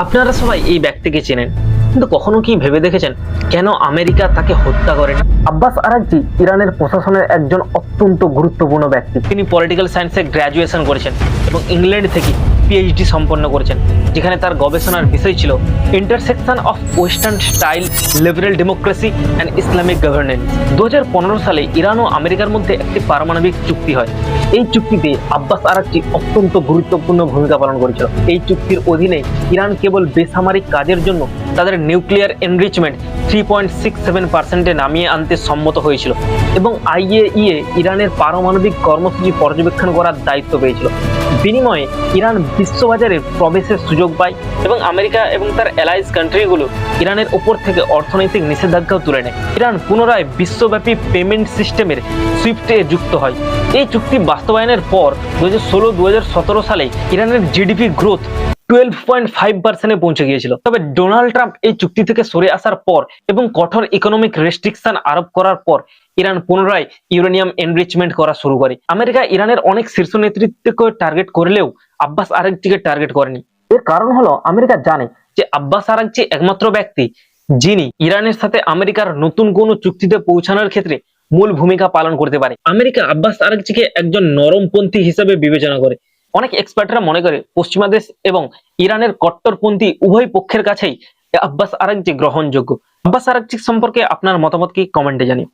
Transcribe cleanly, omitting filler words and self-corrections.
আপনারা সবাই এই ব্যক্তিকে চেনেন, কিন্তু কখনো কি ভেবে দেখেছেন কেন আমেরিকা তাকে হত্যা করেনি? আব্বাস আরাকচি ইরানের প্রশাসনের একজন অত্যন্ত গুরুত্বপূর্ণ ব্যক্তি। তিনি পলিটিক্যাল সায়েন্সে গ্র্যাজুয়েশন করেছেন এবং ইংল্যান্ড থেকে পিএইচডি সম্পন্ন করেছেন, যেখানে তার গবেষণার বিষয় ছিল intersection of western style liberal democracy and Islamic governance. 2015 সালে ইরান ও আমেরিকার মধ্যে একটি পারমাণবিক চুক্তি হয়। এই চুক্তিতে আব্বাস আরাকচি অত্যন্ত গুরুত্বপূর্ণ ভূমিকা পালন করেছিল। এই চুক্তির অধীনে ইরান কেবল বেসামরিক কাজের জন্য তাদের নিউক্লিয়ার এনরিচমেন্ট 3.67%-এ নামিয়ে আনতে সম্মত হয়েছিল এবং আইএইএ ইরানের পারমাণবিক কর্মসূচি পর্যবেক্ষণ করার দায়িত্ব পেয়েছিল। বিনিময়ে ইরান বিশ্ববাজারে প্রবেশের সুযোগ পায় এবং আমেরিকা এবং তার অ্যালাইজ কান্ট্রিগুলো ইরানের ওপর থেকে অর্থনৈতিক নিষেধাজ্ঞাও তুলে নেয়। ইরান পুনরায় বিশ্বব্যাপী পেমেন্ট সিস্টেমের সুইফটে যুক্ত হয়। এই চুক্তি বাস্তবায়নের পর 2016-2017 সালে ইরানের জিডিপি গ্রোথ 12.5%-এ পৌঁছে গিয়েছিল। তবে ডোনাল্ড ট্রাম্প এই চুক্তি থেকে সরে আসার পর এবং কঠোর ইকোনমিক রেস্ট্রিকশন আরোপ করার পর ইরান পুনরায় ইউরেনিয়াম এনরিচমেন্ট করা শুরু করে। আমেরিকা ইরানের অনেক শীর্ষ নেতৃত্বকে টার্গেট করলেও আব্বাস আরাকচিকে টার্গেট করেনি। এর কারণ হলো আমেরিকা জানে যে আব্বাস আরাকচি একমাত্র ব্যক্তি যিনি ইরানের সাথে আমেরিকার নতুন কোনো চুক্তিতে পৌঁছানোর ক্ষেত্রে মূল ভূমিকা পালন করতে পারে। আমেরিকা আব্বাস আরাকচিকে একজন নরমপন্থী হিসেবে বিবেচনা করে। অনেক এক্সপার্টরা মনে করে পশ্চিমা দেশ এবং ইরানের কট্টরপন্থী উভয় পক্ষের কাছেই আব্বাস আরাকচি গ্রহণযোগ্য। আব্বাস আরাকচি সম্পর্কে আপনার মতামত কি? কমেন্টে জানিয়ে।